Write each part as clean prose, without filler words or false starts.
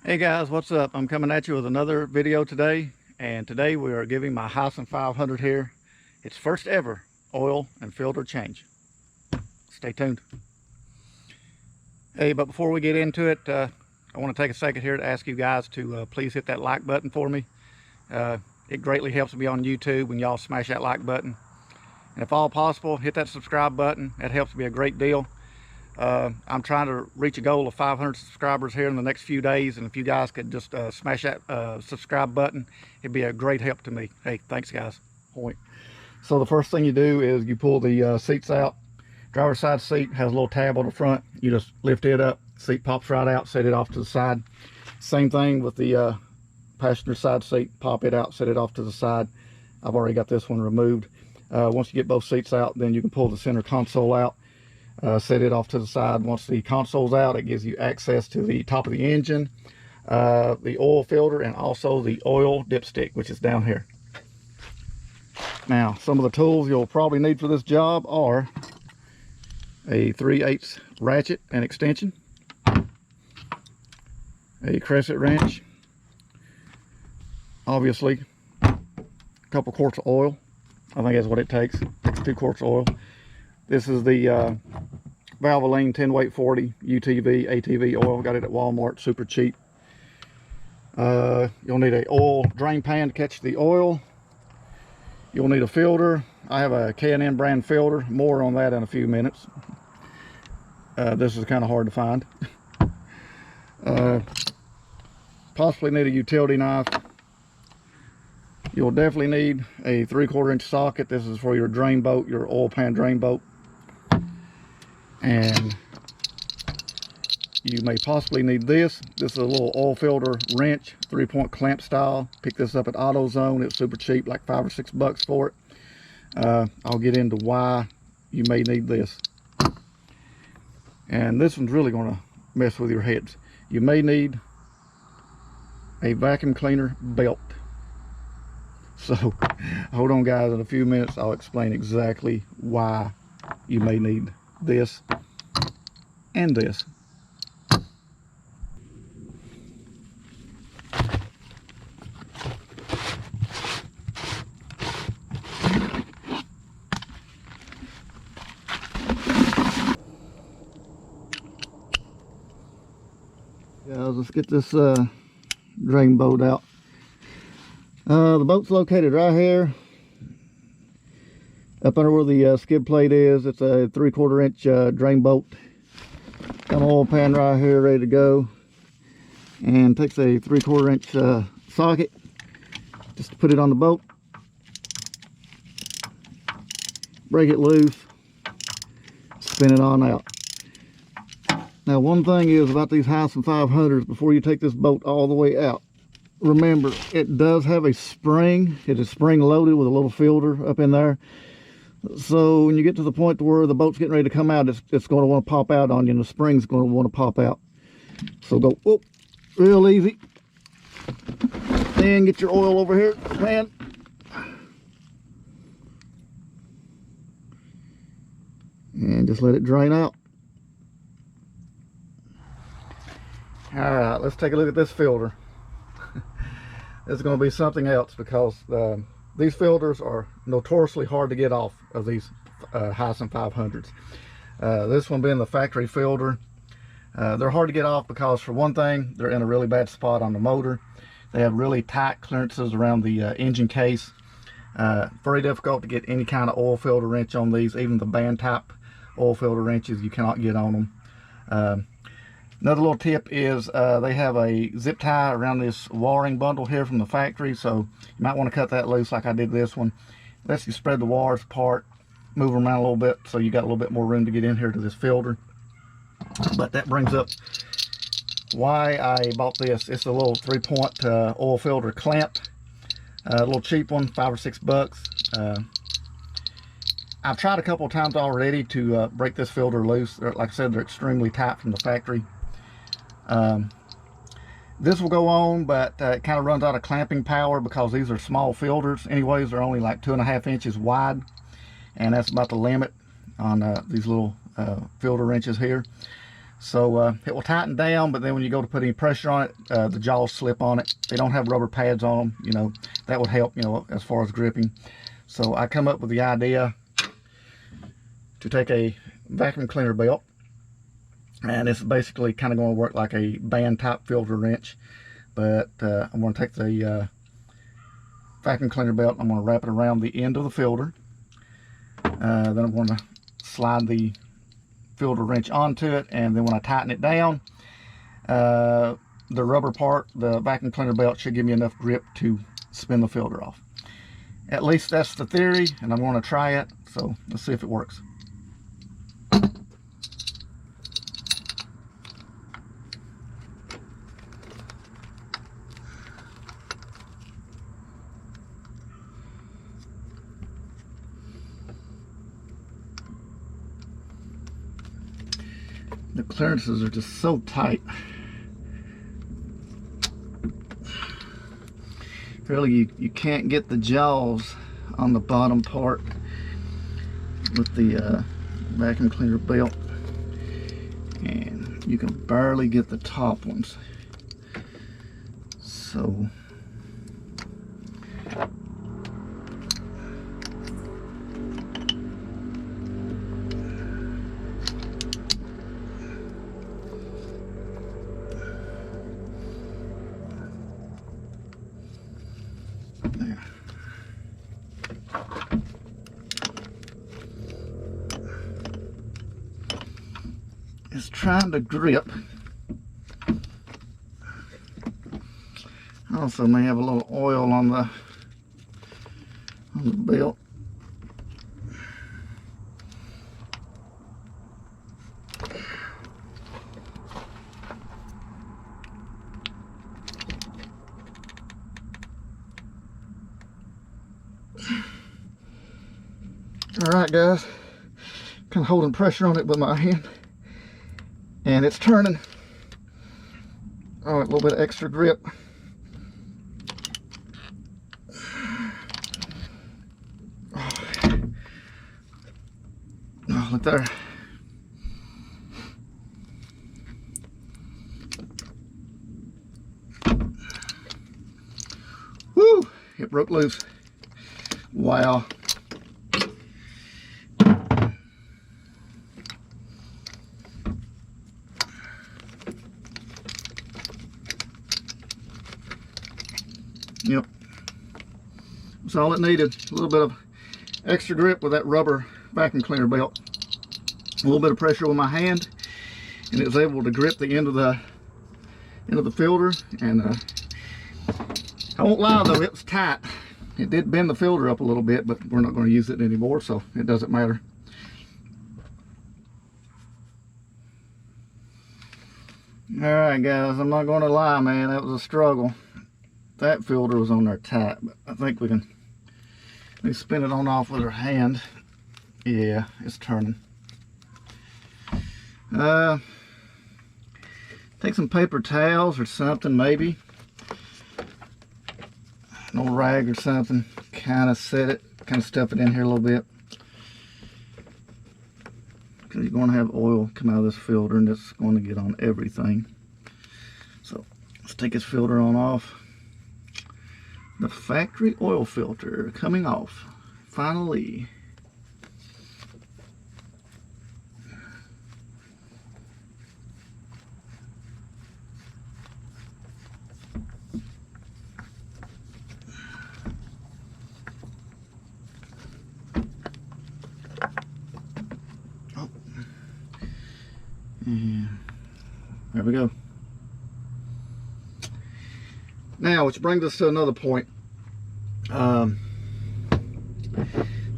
Hey guys, what's up? I'm coming at you with another video today, and today we are giving my Hisun 500 here its first ever oil and filter change. Stay tuned. Hey, but before we get into it, I want to take a second here to ask you guys to please hit that like button for me. It greatly helps me on YouTube when y'all smash that like button. And if all possible, hit that subscribe button. That helps me a great deal. I'm trying to reach a goal of 500 subscribers here in the next few days, and if you guys could just smash that subscribe button, it'd be a great help to me. Hey, thanks guys. Point. So the first thing you do is you pull the seats out. Driver's side seat has a little tab on the front. You just lift it up, seat pops right out, set it off to the side. Same thing with the passenger side seat. Pop it out, set it off to the side. I've already got this one removed. Once you get both seats out, then you can pull the center console out. Set it off to the side. Once the console's out, it gives you access to the top of the engine, the oil filter, and also the oil dipstick, which is down here. Now, some of the tools you'll probably need for this job are a 3/8 ratchet and extension, a crescent wrench, obviously a couple quarts of oil. I think that's what it takes. It takes 2 quarts of oil. This is the Valvoline 10 weight 40 UTV ATV oil. Got it at Walmart, super cheap. You'll need a oil drain pan to catch the oil. You'll need a filter. I have a K&N brand filter. More on that in a few minutes. This is kind of hard to find. Possibly need a utility knife. You'll definitely need a 3/4 inch socket. This is for your drain bolt, your oil pan drain bolt. And you may possibly need this. This is a little oil filter wrench, 3-point clamp style. Pick this up at AutoZone. It's super cheap, like $5 or $6 for it. I'll get into why you may need this. And this one's really going to mess with your heads. You may need a vacuum cleaner belt. So hold on guys, in a few minutes I'll explain exactly why you may need this and this. Guys, let's get this drain bolt out. The boat's located right here up under where the skid plate is. It's a 3/4 inch drain bolt. Got an oil pan right here ready to go, and takes a 3/4 inch socket. Just put it on the boat, break it loose, spin it on out. Now one thing is about these Hisun 500s, before you take this boat all the way out, remember it does have a spring. It is spring loaded with a little filter up in there. So when you get to the point where the boat's getting ready to come out, it's going to want to pop out on you, and the spring's going to want to pop out. So go whoop, real easy. Then get your oil over here, man. And just let it drain out. Alright, let's take a look at this filter. This is going to be something else, because these filters are notoriously hard to get off of these Hisun 500s. This one being the factory filter, they're hard to get off because, for one thing, they're in a really bad spot on the motor. They have really tight clearances around the engine case. Very difficult to get any kind of oil filter wrench on these. Even the band type oil filter wrenches, you cannot get on them. Another little tip is they have a zip tie around this wiring bundle here from the factory, so you might want to cut that loose like I did this one. Lets you spread the wires apart, move them around a little bit, so you got a little bit more room to get in here to this filter. But that brings up why I bought this. It's a little 3-point oil filter clamp, a little cheap one, $5 or $6. I've tried a couple of times already to break this filter loose. Like I said, they're extremely tight from the factory. This will go on, but it kind of runs out of clamping power because these are small filters. Anyways, they're only like 2.5 inches wide, and that's about the limit on these little filter wrenches here. So it will tighten down, but then when you go to put any pressure on it, the jaws slip on it. They don't have rubber pads on them, you know. That would help, you know, as far as gripping. So I come up with the idea to take a vacuum cleaner belt, and it's basically kind of going to work like a band type filter wrench, but I'm going to take the vacuum cleaner belt, I'm going to wrap it around the end of the filter. Then I'm going to slide the filter wrench onto it, and then when I tighten it down, the rubber part, the vacuum cleaner belt, should give me enough grip to spin the filter off. At least that's the theory, and I'm going to try it, so let's see if it works. The clearances are just so tight. Really, you can't get the jaws on the bottom part with the vacuum cleaner belt, and you can barely get the top ones. So there. It's trying to grip. Also may have a little oil on the belt. Alright guys, kind of holding pressure on it with my hand, and it's turning. Oh, a little bit of extra grip. Oh, look there. Woo! It broke loose. Wow. Yep, that's all it needed. A little bit of extra grip with that rubber vacuum cleaner belt. A little bit of pressure with my hand, and it was able to grip the end of the filter. And I won't lie though, it was tight. It did bend the filter up a little bit, but we're not going to use it anymore, so it doesn't matter. Alright guys, I'm not going to lie, man, that was a struggle. That filter was on there tight, but I think we can spin it on off with our hand. Yeah, it's turning. Take some paper towels or something, maybe. An old rag or something. Kind of set it, kind of stuff it in here a little bit. Because you're going to have oil come out of this filter, and it's going to get on everything. So let's take this filter on off. The factory oil filter coming off, finally. Oh. And there we go. Now, which brings us to another point.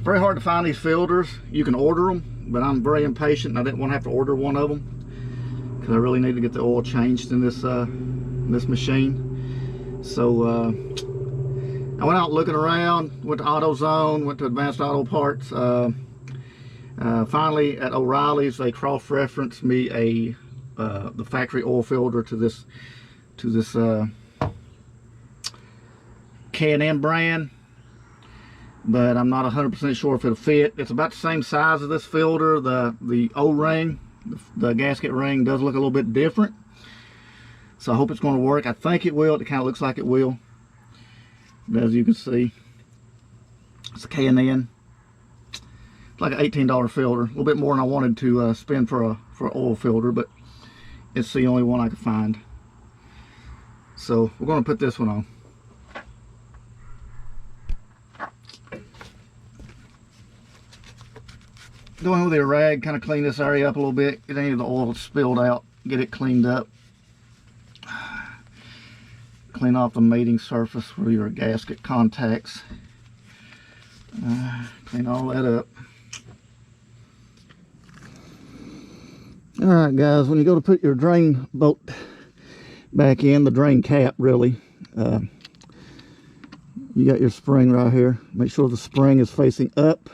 Very hard to find these filters. You can order them, but I'm very impatient, and I didn't want to have to order one of them because I really need to get the oil changed in this machine. So I went out looking around, went to AutoZone, went to Advanced Auto Parts. Finally, at O'Reilly's, they cross-referenced me the factory oil filter to this K&N brand, but I'm not 100% sure if it'll fit. It's about the same size as this filter. The O-ring The gasket ring does look a little bit different, so I hope it's going to work. I think it will. It kind of looks like it will. But as you can see, it's a K&N. It's like an $18 filter, a little bit more than I wanted to spend for an oil filter, but it's the only one I could find. So we're going to put this one on. Going with a rag, kind of clean this area up a little bit, get any of the oil spilled out, get it cleaned up. Clean off the mating surface where your gasket contacts. Clean all that up. Alright guys, when you go to put your drain bolt back in, the drain cap really, you got your spring right here. Make sure the spring is facing up,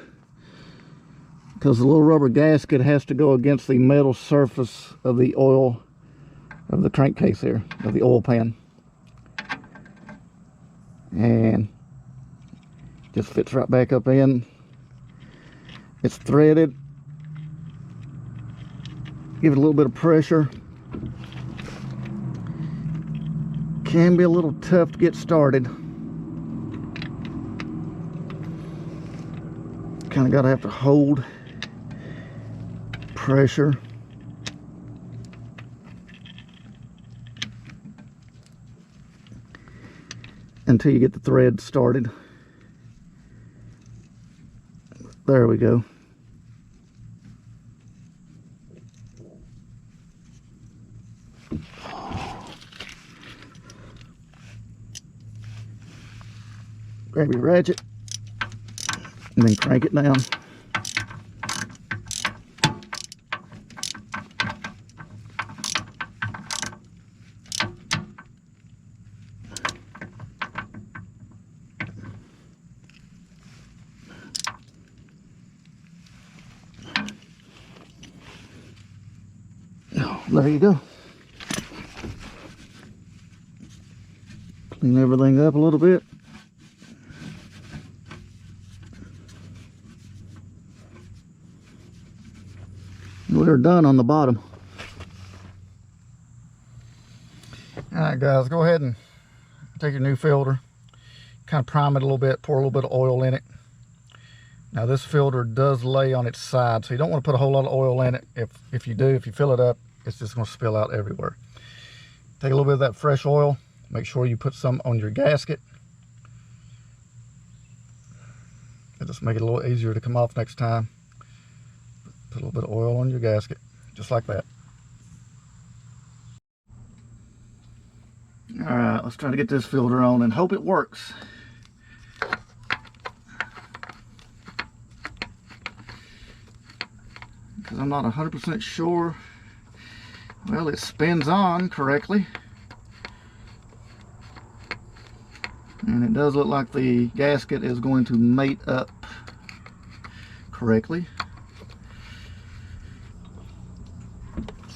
because the little rubber gasket has to go against the metal surface of the oil, of the crankcase here, of the oil pan. And just fits right back up in. It's threaded. Give it a little bit of pressure. Can be a little tough to get started. Kind of got to have to hold pressure. Until you get the thread started. There we go. Grab your ratchet and then crank it down. There you go. Clean everything up a little bit. We're done on the bottom. Alright guys, go ahead and take your new filter, kind of prime it a little bit, pour a little bit of oil in it. Now this filter does lay on its side, so you don't want to put a whole lot of oil in it. If you do, if you fill it up, it's just going to spill out everywhere. Take a little bit of that fresh oil, make sure you put some on your gasket. It'll just make it a little easier to come off next time. Put a little bit of oil on your gasket, just like that. Alright, let's try to get this filter on and hope it works. Because I'm not 100% sure. Well, it spins on correctly. And it does look like the gasket is going to mate up correctly.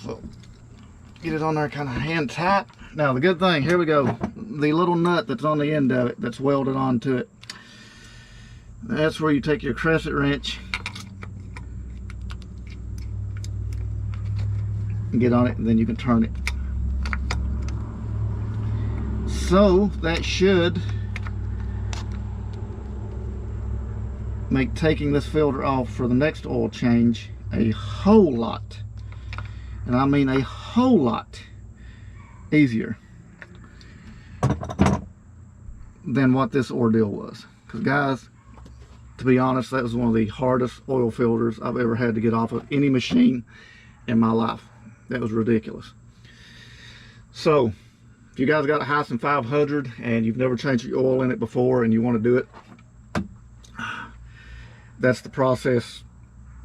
So, get it on there kind of hand tight. Now the good thing, here we go. The little nut that's on the end of it, that's welded onto it. That's where you take your crescent wrench and get on it, and then you can turn it. So that should make taking this filter off for the next oil change a whole lot, and I mean a whole lot easier than what this ordeal was. Because guys, to be honest, that was one of the hardest oil filters I've ever had to get off of any machine in my life. That was ridiculous. So if you guys got a Hisun 500 and you've never changed your oil in it before and you want to do it, that's the process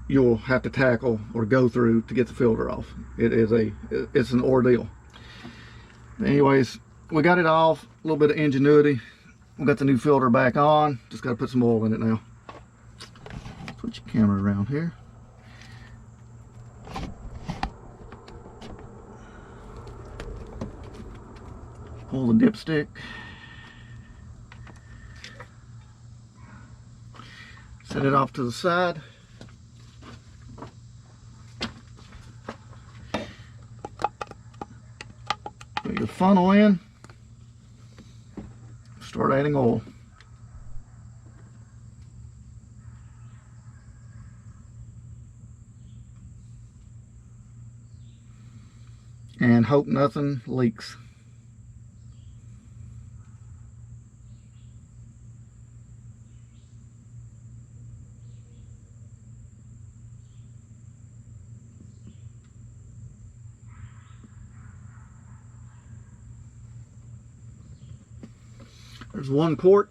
you'll have to tackle or go through to get the filter off. It's an ordeal. Anyways, we got it off. A little bit of ingenuity. We got the new filter back on. Just got to put some oil in it now. Put your camera around here. Pull the dipstick. Set it off to the side. funnel in, start adding oil. And hope nothing leaks. There's 1 quart.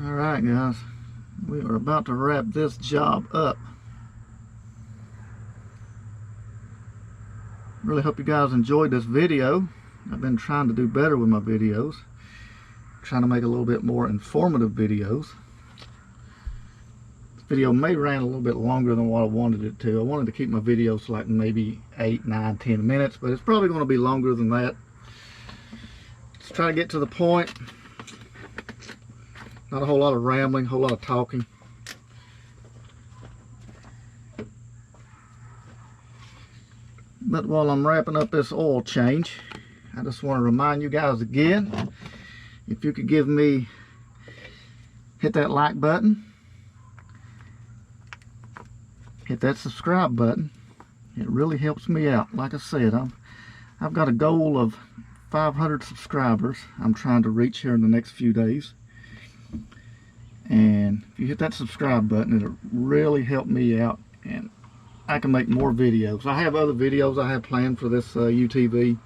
Alright guys, we are about to wrap this job up. Really hope you guys enjoyed this video. I've been trying to do better with my videos. Trying to make a little bit more informative videos. This video may ran a little bit longer than what I wanted it to. I wanted to keep my videos like maybe 8, 9, 10 minutes, but it's probably going to be longer than that. Let's try to get to the point. Not a whole lot of rambling, a whole lot of talking. But while I'm wrapping up this oil change, I just want to remind you guys again, if you could give me, hit that like button, hit that subscribe button. It really helps me out. Like I said, I've got a goal of 500 subscribers I'm trying to reach here in the next few days. And if you hit that subscribe button, it'll really help me out and I can make more videos. I have other videos I have planned for this UTV.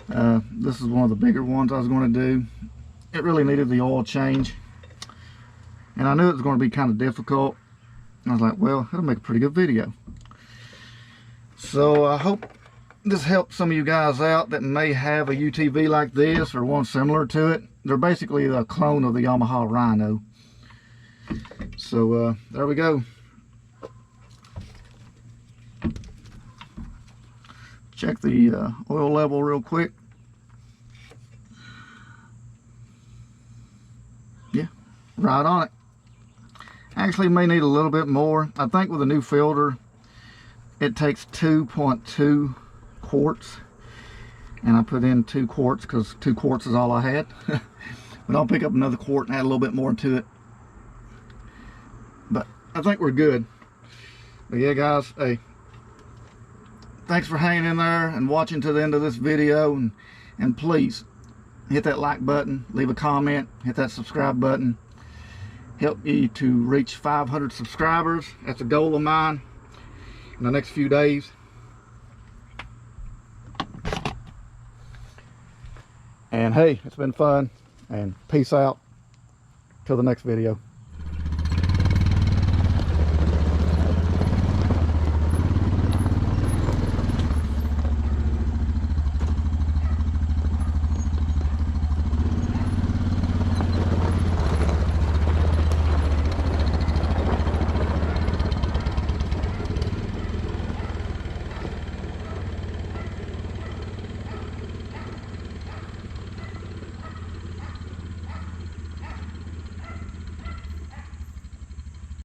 This is one of the bigger ones I was going to do. It really needed the oil change, and I knew it was going to be kind of difficult. I was like, well, it'll make a pretty good video. So I hope this helps some of you guys out that may have a UTV like this or one similar to it. They're basically a clone of the Yamaha Rhino. So there we go. Check the oil level real quick. Yeah, right on it. Actually may need a little bit more. I think with a new filter it takes 2.2 quarts, and I put in 2 quarts because 2 quarts is all I had. But I'll pick up another quart and add a little bit more to it. But I think we're good. But yeah guys, hey, thanks for hanging in there and watching to the end of this video, and please hit that like button, leave a comment, hit that subscribe button. Help me to reach 500 subscribers. That's a goal of mine in the next few days. And hey, it's been fun, and peace out till the next video.